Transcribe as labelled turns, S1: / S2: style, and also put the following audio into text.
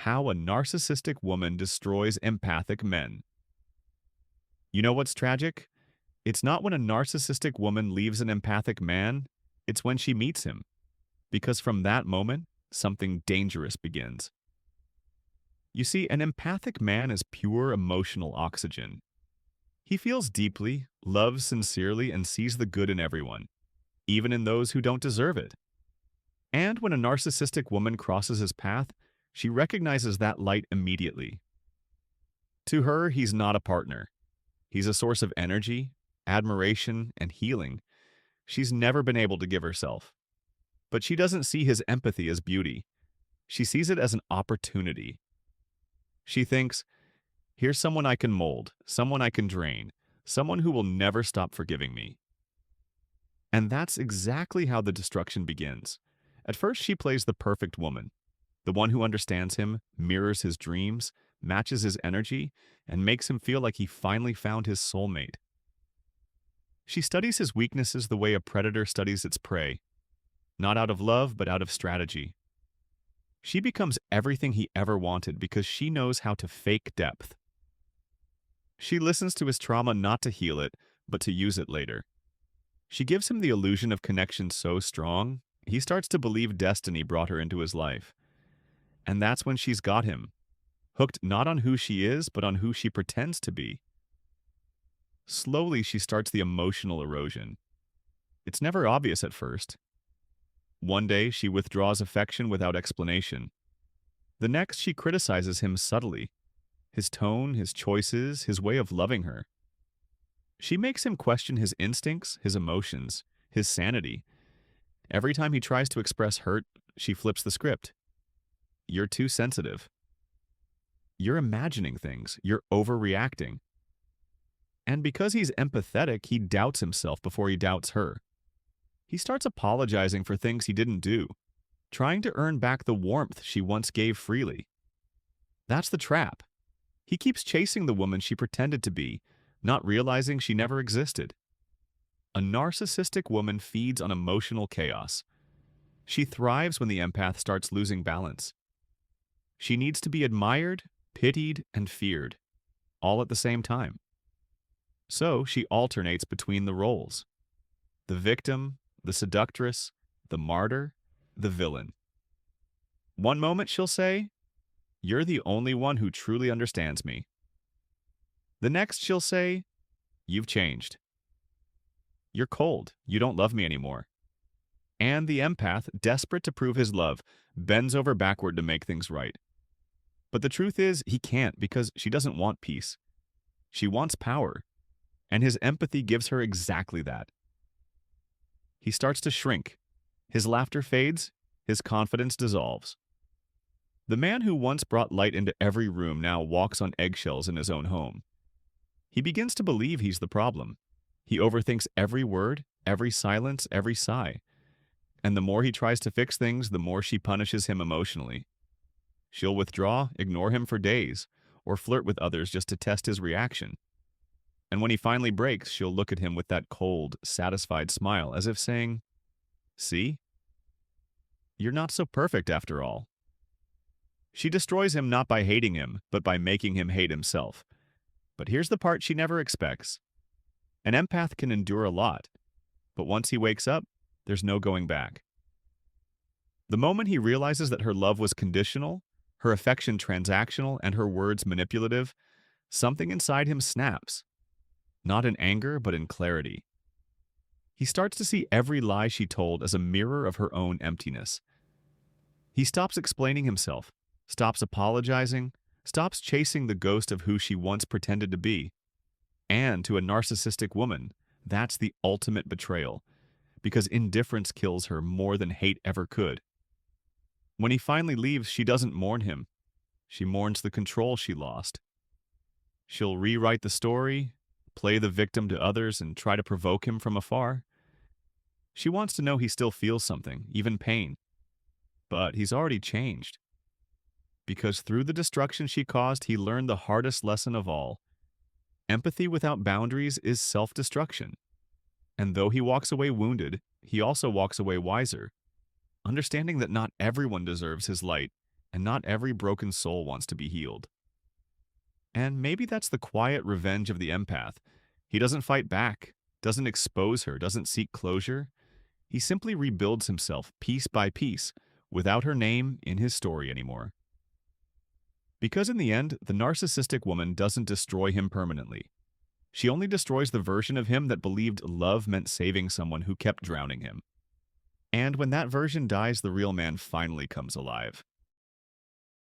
S1: How a narcissistic woman destroys empathic men. You know what's tragic? It's not when a narcissistic woman leaves an empathic man, it's when she meets him. Because from that moment, something dangerous begins. You see, an empathic man is pure emotional oxygen. He feels deeply, loves sincerely, and sees the good in everyone, even in those who don't deserve it. And when a narcissistic woman crosses his path, she recognizes that light immediately. To her, he's not a partner. He's a source of energy, admiration, and healing she's never been able to give herself. But she doesn't see his empathy as beauty. She sees it as an opportunity. She thinks, here's someone I can mold, someone I can drain, someone who will never stop forgiving me. And that's exactly how the destruction begins. At first, she plays the perfect woman, the one who understands him, mirrors his dreams, matches his energy, and makes him feel like he finally found his soulmate. She studies his weaknesses the way a predator studies its prey, not out of love, but out of strategy. She becomes everything he ever wanted because she knows how to fake depth. She listens to his trauma not to heal it, but to use it later. She gives him the illusion of connection so strong, he starts to believe destiny brought her into his life. And that's when she's got him, hooked not on who she is, but on who she pretends to be. Slowly, she starts the emotional erosion. It's never obvious at first. One day, she withdraws affection without explanation. The next, she criticizes him subtly. His tone, his choices, his way of loving her. She makes him question his instincts, his emotions, his sanity. Every time he tries to express hurt, she flips the script. You're too sensitive. You're imagining things. You're overreacting. And because he's empathetic, he doubts himself before he doubts her. He starts apologizing for things he didn't do, trying to earn back the warmth she once gave freely. That's the trap. He keeps chasing the woman she pretended to be, not realizing she never existed. A narcissistic woman feeds on emotional chaos. She thrives when the empath starts losing balance. She needs to be admired, pitied, and feared, all at the same time. So she alternates between the roles. The victim, the seductress, the martyr, the villain. One moment she'll say, "You're the only one who truly understands me." The next she'll say, "You've changed. You're cold. You don't love me anymore." And the empath, desperate to prove his love, bends over backward to make things right. But the truth is, he can't because she doesn't want peace. She wants power. And his empathy gives her exactly that. He starts to shrink. His laughter fades. His confidence dissolves. The man who once brought light into every room now walks on eggshells in his own home. He begins to believe he's the problem. He overthinks every word, every silence, every sigh. And the more he tries to fix things, the more she punishes him emotionally. She'll withdraw, ignore him for days, or flirt with others just to test his reaction. And when he finally breaks, she'll look at him with that cold, satisfied smile, as if saying, "See? You're not so perfect after all." She destroys him not by hating him, but by making him hate himself. But here's the part she never expects. An empath can endure a lot, but once he wakes up, there's no going back. The moment he realizes that her love was conditional, her affection transactional, and her words manipulative, something inside him snaps. Not in anger, but in clarity. He starts to see every lie she told as a mirror of her own emptiness. He stops explaining himself, stops apologizing, stops chasing the ghost of who she once pretended to be. And to a narcissistic woman, that's the ultimate betrayal, because indifference kills her more than hate ever could. When he finally leaves, she doesn't mourn him. She mourns the control she lost. She'll rewrite the story, play the victim to others, and try to provoke him from afar. She wants to know he still feels something, even pain. But he's already changed. Because through the destruction she caused, he learned the hardest lesson of all. Empathy without boundaries is self-destruction. And though he walks away wounded, he also walks away wiser, understanding that not everyone deserves his light, and not every broken soul wants to be healed. And maybe that's the quiet revenge of the empath. He doesn't fight back, doesn't expose her, doesn't seek closure. He simply rebuilds himself piece by piece, without her name in his story anymore. Because in the end, the narcissistic woman doesn't destroy him permanently. She only destroys the version of him that believed love meant saving someone who kept drowning him. And when that version dies, the real man finally comes alive.